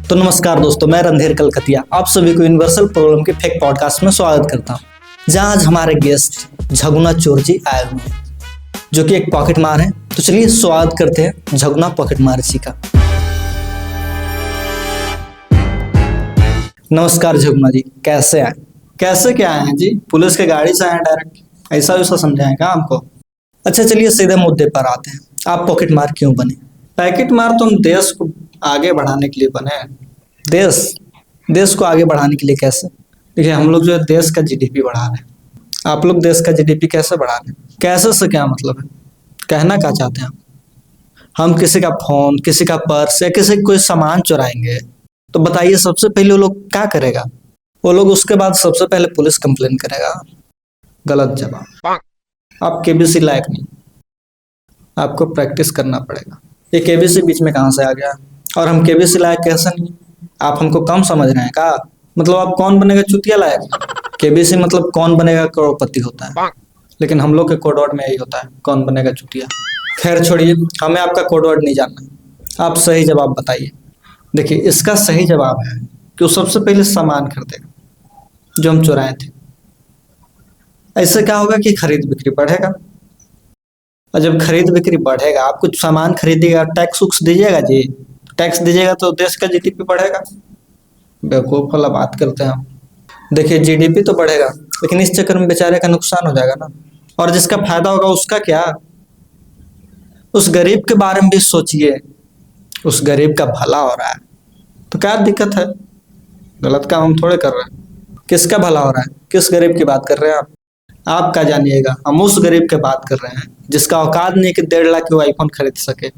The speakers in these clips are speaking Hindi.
तो नमस्कार दोस्तों, मैं रणधीर कलकतिया आप सभी को यूनिवर्सल प्रॉब्लम के फेक पॉडकास्ट में स्वागत करता हूं, जहां आज हमारे गेस्ट झगुना चोर जी आए हुए हैं, जो कि एक पॉकेट मार है। तो चलिए स्वागत करते हैं झगुना पॉकेट मार जी का। नमस्कार झगुना जी, कैसे आए? कैसे क्या आए हैं जी? पुलिस के गाड़ी से आए डायरेक्ट? ऐसा वैसा समझाएं क्या हमको? अच्छा चलिए सीधे मुद्दे पर आते हैं। आप पॉकेट मार क्यों बने? पैकेट मार तो हम देश को आगे बढ़ाने के लिए बने हैं। देश को आगे बढ़ाने के लिए कैसे? देखिए, हम लोग जो है देश का जीडीपी बढ़ा रहे हैं। आप लोग देश का जीडीपी कैसे बढ़ा रहे हैं? कैसे से क्या मतलब है? कहना क्या चाहते हैं आप? हम किसी का फोन, किसी का पर्स या किसी का कोई सामान चुराएंगे तो बताइए सबसे पहले वो लोग क्या करेगा? वो लोग उसके बाद सबसे पहले पुलिस कंप्लेन करेगा। गलत जवाब। आप केबीसी लायक नहीं, आपको प्रैक्टिस करना पड़ेगा। ये केबीसी बीच में कहाँ से आ गया? और हम केबीसी लायक कैसे नहीं? आप हमको कम समझ रहे हैं का? मतलब आप कौन बनेगा चुतिया लायक? केबीसी मतलब कौन बनेगा करोड़पति होता है, लेकिन हम लोग के कोड वर्ड में यही होता है, कौन बनेगा चुतिया। खैर छोड़िए, हमें आपका कोड वर्ड नहीं जानना। आप सही जवाब बताइए। देखिए, इसका सही जवाब है कि वो सबसे पहले सामान खरीदेगा जो हम चुराए थे। ऐसे क्या होगा कि खरीद बिक्री बढ़ेगा, और जब खरीद बिक्री बढ़ेगा, आप कुछ सामान खरीदिएगा, टैक्स उक्स दीजिएगा जी, टैक्स दीजिएगा तो देश का जीडीपी बढ़ेगा। बेवकूफ वाला बात करते हैं हम। देखिए, जीडीपी तो बढ़ेगा, लेकिन इस चक्कर में बेचारे का नुकसान हो जाएगा ना। और जिसका फायदा होगा उसका क्या? उस गरीब के बारे में भी सोचिए। उस गरीब का भला हो रहा है तो क्या दिक्कत है? गलत काम हम थोड़े कर रहे हैं। किसका भला हो रहा है? किस गरीब की बात कर रहे हैं आप? आप क्या जानिएगा? हम उस गरीब की बात कर रहे हैं जिसका औकात नहीं है कि 1.5 लाख का आईफोन खरीद सके।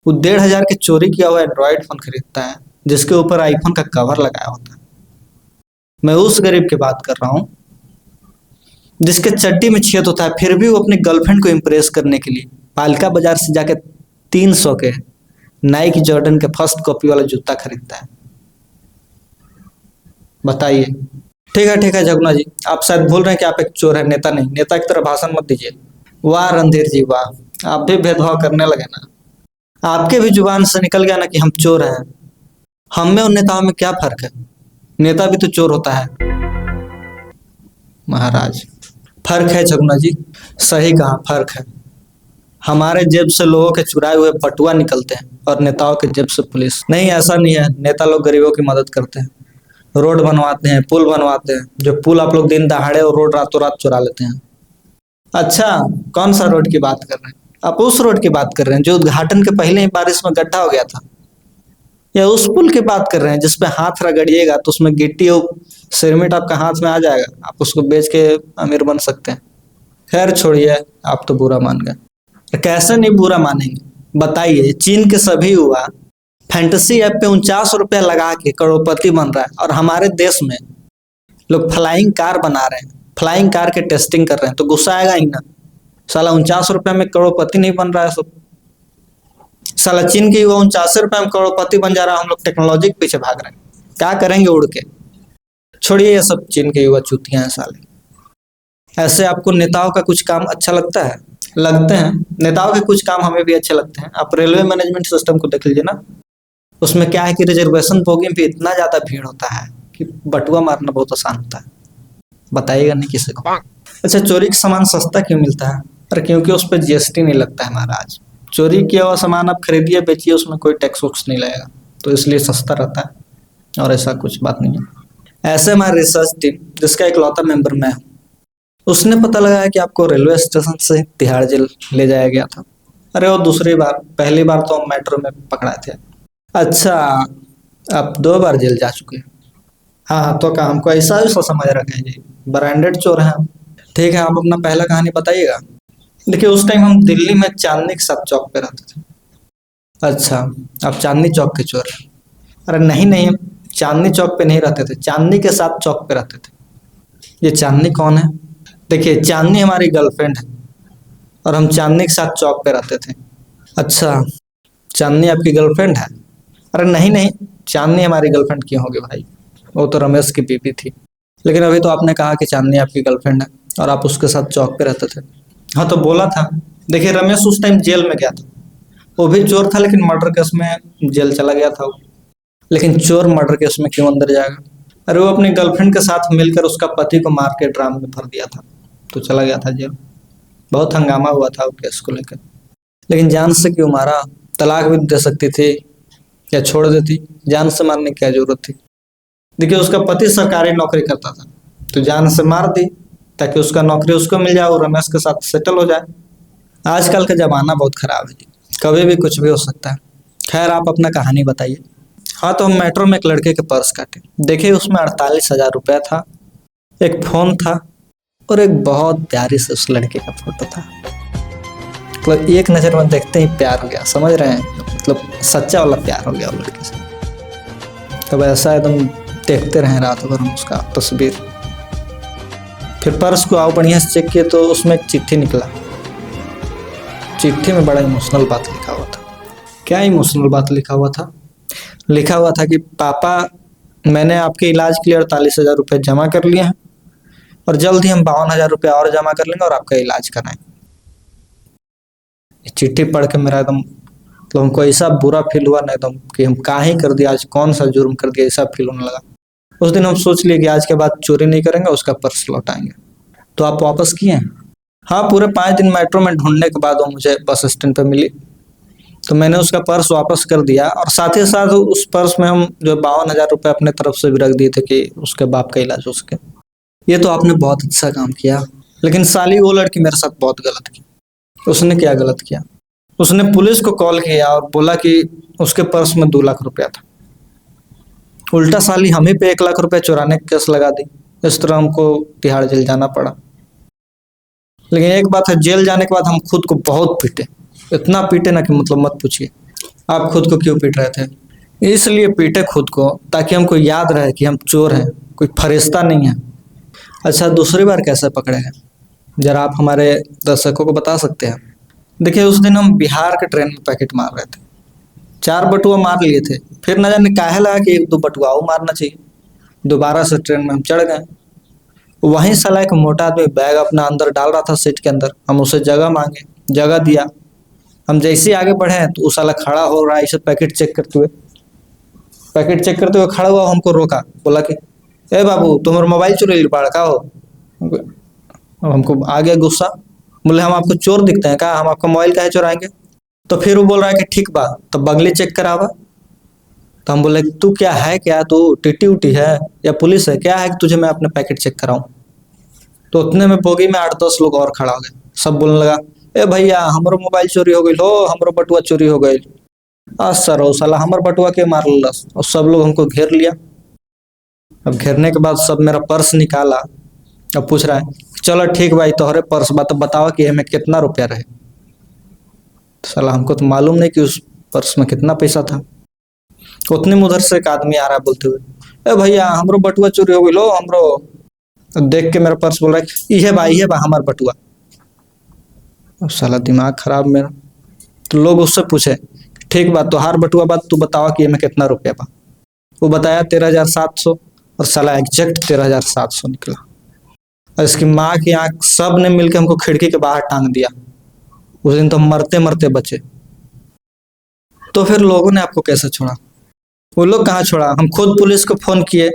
वो 1,500 के चोरी किया हुआ एंड्रॉइड फोन खरीदता है जिसके ऊपर आईफोन का कवर लगाया होता है। मैं उस गरीब की बात कर रहा हूँ जिसके चड्डी में छेद होता है, फिर भी वो अपनी गर्लफ्रेंड को इम्प्रेस करने के लिए पालिका बाजार से जाके 300 के नाइक जॉर्डन के फर्स्ट कॉपी वाला जूता खरीदता है। बताइए। ठीक है झगुना जी, आप शायद भूल रहे हैं कि आप एक चोर है, नेता नहीं। नेता की तरह भाषण मत दीजिए। वाह रणधीर जी वाह, आप भी भेदभाव करने लगे ना। आपके भी जुबान से निकल गया ना कि हम चोर हैं। हम में और नेताओं में क्या फर्क है? नेता भी तो चोर होता है महाराज। फर्क है झगुना जी, सही कहा, फर्क है। हमारे जेब से लोगों के चुराए हुए बटुआ निकलते हैं और नेताओं के जेब से पुलिस। नहीं, ऐसा नहीं है। नेता लोग गरीबों की मदद करते हैं, रोड बनवाते हैं, पुल बनवाते हैं। जो पुल आप लोग दिन दहाड़े और रोड रातों रात चुरा लेते हैं। अच्छा, कौन सा रोड की बात कर रहे हैं आप? उस रोड की बात कर रहे हैं जो उद्घाटन के पहले ही बारिश में गड्ढा हो गया था, या उस पुल की बात कर रहे हैं जिसपे हाथ रगड़िएगा तो उसमें गिट्टी और सिरमिट आपका हाथ में आ जाएगा, आप उसको बेच के अमीर बन सकते हैं। खैर छोड़िए, आप तो बुरा मान गए। कैसे नहीं बुरा मानेंगे बताइए? चीन के सभी युवा फैंटेसी ऐप पे 49 रुपया लगा के करोड़पति बन रहा है, और हमारे देश में लोग फ्लाइंग कार बना रहे हैं, फ्लाइंग कार के टेस्टिंग कर रहे हैं। तो गुस्सा आएगा ही ना। साला 49 रुपया में करोड़पति नहीं बन रहा है सब। साला चीन के युवा 49 रुपया में करोड़पति बन जा रहा है, हम लोग टेक्नोलॉजी के पीछे भाग रहे हैं। क्या करेंगे उड़ के? छोड़िए, ये सब चीन के युवा चूतियां हैं साले। ऐसे आपको नेताओं का कुछ काम अच्छा लगता है? लगते हैं। नेताओं के कुछ काम हमें भी अच्छे लगते हैं। आप रेलवे मैनेजमेंट सिस्टम को देख लीजिए ना। उसमें क्या है कि रिजर्वेशन बोगी में भी इतना ज्यादा भीड़ होता है कि बटुआ मारना बहुत आसान होता है। बताइएगा नहीं किसी को। अच्छा, चोरी का सामान सस्ता क्यों मिलता है? अरे क्योंकि उस पर जीएसटी नहीं लगता है महाराज। चोरी किया हुआ सामान आप खरीदिए बेचिए, उसमें कोई टैक्स वैक्स नहीं लगेगा, तो इसलिए सस्ता रहता है। और ऐसा कुछ बात नहीं है। ऐसे हमारी रिसर्च टीम, जिसका इकलौता मेंबर मैं हूँ, उसने पता लगाया कि आपको रेलवे स्टेशन से तिहाड़ जेल ले जाया गया था। अरे वो दूसरी बार, पहली बार तो हम मेट्रो में पकड़ाए थे। अच्छा, आप 2 बार जेल जा चुके हैं? हाँ, तो क्या हमको ऐसा भी समझ रखे हैं जी? ब्रांडेड चोर हैं हम। ठीक है, आप अपना पहला कहानी बताइएगा। देखिए, उस टाइम हम दिल्ली में चांदनी के साथ चौक पे रहते थे। अच्छा, आप चांदनी चौक के चोर हैं? अरे नहीं, चांदनी चौक पे नहीं रहते थे, चांदनी के साथ चौक पे रहते थे। ये चांदनी कौन है? देखिए, चांदनी हमारी गर्लफ्रेंड है और हम चांदनी के साथ चौक पे रहते थे। अच्छा, चांदनी आपकी गर्लफ्रेंड है? अरे नहीं, चांदनी हमारी गर्लफ्रेंड क्यों होगी भाई? वो तो रमेश की बीवी थी। लेकिन अभी तो आपने कहा कि चांदनी आपकी गर्लफ्रेंड है और आप उसके साथ चौक पे रहते थे। हाँ, तो बोला था। देखिए, रमेश उस टाइम जेल में गया था। वो भी चोर था, लेकिन मर्डर केस में जेल चला गया था वो। लेकिन चोर मर्डर केस में क्यों अंदर जाएगा? अरे वो अपनी गर्लफ्रेंड के साथ मिलकर उसका पति को मार के ड्राम में भर दिया था, तो चला गया था जेल। बहुत हंगामा हुआ था वो केस को लेकर। लेकिन जान से क्यों मारा? तलाक भी दे सकती थी या छोड़ देती, जान से मारने की क्या जरूरत थी? देखिए उसका पति सरकारी नौकरी करता था, तो जान से मार दी ताकि उसका नौकरी उसको मिल जाए और रमेश के साथ सेटल हो जाए। आजकल का जमाना बहुत खराब है जी, कभी भी कुछ भी हो सकता है। खैर आप अपना कहानी बताइए। हाँ, तो हम मेट्रो में एक लड़के के पर्स काटे, देखिए उसमें 48,000 रुपया था, एक फोन था और एक बहुत प्यारी से उस लड़के का फोटो था। मतलब एक नजर में देखते ही प्यार हो गया, समझ रहे हैं? मतलब सच्चा वाला प्यार हो गया वो लड़के से। तब ऐसा एकदम देखते रहे रात भर हम उसका तस्वीर। फिर पर्स को आओ बढ़िया से चेक किए तो उसमें एक चिट्ठी निकला। चिट्ठी में बड़ा इमोशनल बात लिखा हुआ था। क्या इमोशनल बात लिखा हुआ था? लिखा हुआ था कि पापा, मैंने आपके इलाज के लिए 48,000 रुपये जमा कर लिए हैं और जल्द ही हम 52,000 रुपये और जमा कर लेंगे और आपका इलाज कराएंगे। चिट्ठी पढ़ के मेरा एकदम तो हमको ऐसा बुरा फील हुआ ना एकदम कि हम काहे कर दिया, आज कौन सा जुर्म कर दिया, ऐसा फील होने लगा। उस दिन हम सोच लिए कि आज के बाद चोरी नहीं करेंगे, उसका पर्स लौटाएंगे। तो आप वापस किए? हाँ, पूरे 5 दिन मेट्रो में ढूंढने के बाद वो मुझे बस स्टैंड पे मिली, तो मैंने उसका पर्स वापस कर दिया और साथ ही साथ उस पर्स में हम जो 52,000 रुपये अपने तरफ से भी रख दिए थे कि उसके बाप का इलाज हो सके। ये तो आपने बहुत अच्छा काम किया, लेकिन साली वो लड़की मेरे साथ बहुत गलत की। उसने क्या गलत किया? उसने पुलिस को कॉल किया और बोला कि उसके पर्स में 2 लाख रुपया था। उल्टा साली हम ही पे 1 लाख रुपया चुराने का केस लगा दी। इस तरह हमको तिहाड़ जेल जाना पड़ा। लेकिन एक बात है, जेल जाने के बाद हम खुद को बहुत पीटे, इतना पीटे ना कि मतलब मत पूछिए। आप खुद को क्यों पीट रहे थे? इसलिए पीटे खुद को ताकि हमको याद रहे कि हम चोर हैं, कोई फरिश्ता नहीं है। अच्छा, दूसरी बार कैसे पकड़े गए, जरा आप हमारे दर्शकों को बता सकते हैं? देखिए उस दिन हम बिहार के ट्रेन में पैकेट मार रहे थे, 4 बटुआ मार लिए थे, फिर न जाने काहे लगा कि 1-2 बटुआ और मारना चाहिए। दोबारा से ट्रेन में हम चढ़ गए। वहीं साला एक मोटा आदमी बैग अपना अंदर डाल रहा था सीट के अंदर। हम उसे जगह मांगे, जगह दिया। हम जैसे ही आगे बढ़े तो वो साला खड़ा हो रहा है इसे पैकेट चेक करते हुए खड़ा हुआ, हमको रोका, बोला कि ए बाबू तुम्हारा मोबाइल चोरी पड़ा का हो? हमको आ गया गुस्सा, बोले हम आपको चोर दिखते हैं क्या, हम आपका मोबाइल काहे चुराएंगे? तो फिर वो बोल रहा है कि ठीक बा, तो बगली चेक करावा। तो हम बोले तू क्या है, क्या तू टिटी उटी है या पुलिस है, क्या है कि तुझे मैं अपने पैकेट चेक कराऊं? तो उतने में बोगी में 8-10 लोग और खड़ा हो गए। सब बोलने लगा ए भैया हमारो मोबाइल चोरी हो गई हो, हमारो बटुआ चोरी हो गई। सर हो साला हमार बटुआ के मार लस। और सब लोग हमको घेर लिया। अब घेरने के बाद सब मेरा पर्स निकाला। अब पूछ रहा है चलो ठीक भाई तोहरे पर्स बा, तो बताओ कि हमें कितना रुपया रहे। साला हमको तो मालूम नहीं कि उस पर्स में कितना पैसा था। उतने में उधर से एक आदमी आ रहा है बोलते हुए ए भैया हमरो बटुआ चोरी हो गई लो हमरो। देख के मेरा पर्स बोल रहा है इहे बा हमार बटुआ। अब साला दिमाग खराब मेरा। तो लोग उससे पूछे ठीक बा तोहार बटुआ बात तू बतावा कि हमें कितना रुपया बा। वो बताया 13,700 और साला एग्जैक्ट 13,700 निकला। और इसकी माँ की आंख सब ने मिलकर हमको खिड़की के बाहर टांग दिया। उस दिन तो मरते मरते बचे। तो फिर लोगों ने आपको कैसे छोड़ा? वो लोग कहाँ छोड़ा, हम खुद पुलिस को फोन किए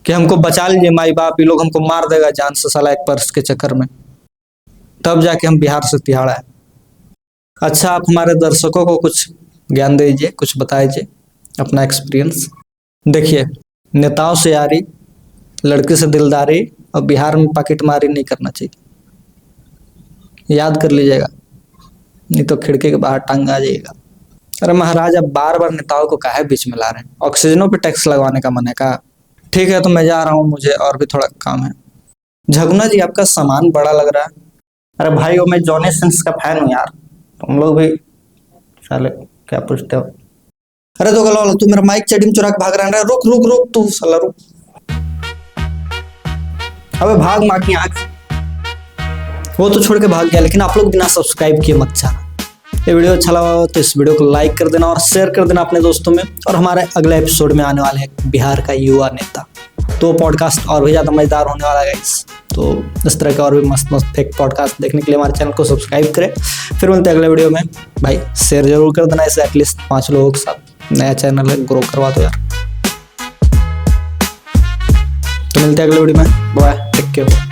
कि हमको बचा लीजिए माई बाप, ये लोग हमको मार देगा जान से साला एक पर्स के चक्कर में। तब जाके हम बिहार से तिहाड़ आए। अच्छा आप हमारे दर्शकों को कुछ ज्ञान दीजिए, कुछ बताइए अपना एक्सपीरियंस। देखिए नेताओं से यारी, लड़की से दिलदारी और बिहार में पॉकेटमारी नहीं करना चाहिए, याद कर लीजिएगा, नहीं तो खिड़की के बाहर टांग आ जाइएगा। अरे महाराज अब बार बार नेताओं को काहे बीच में ला रहे हैं? ऑक्सीजनों पे टैक्स लगवाने का मन है का? ठीक है तो मैं जा रहा हूँ, मुझे और भी थोड़ा काम है। झगुना जी आपका सामान बड़ा लग रहा है। अरे भाई वो मैं जॉनी सिंस का फैन हूँ यार, तुम लोग भी साले क्या पूछते हो? अरे तो गलो तू मेरा माइक चढ़ी में चुरा के भाग रहा है, रुक रुक रुक तू साला रुक। अबे भाग माँ की आंख। वो तो छोड़ के भाग गया, लेकिन आप लोग बिना सब्सक्राइब किए मत जाना। ये वीडियो अच्छा लगा हो तो इस वीडियो को लाइक कर देना और शेयर कर देना अपने दोस्तों में। और हमारे अगले एपिसोड में आने वाले हैं बिहार का युवा नेता, तो पॉडकास्ट और भी ज़्यादा मजेदार होने वाला है गाइस। तो इस तरह के और भी मस्त मस्त फेक पॉडकास्ट देखने के लिए हमारे चैनल को सब्सक्राइब करें। फिर मिलते हैं अगले वीडियो में। भाई शेयर जरूर कर देना इसे एटलीस्ट 5 लोगों के साथ। नया चैनल है, ग्रो करवा दो यार। तो मिलते हैं अगले वीडियो में, बाय, टेक केयर।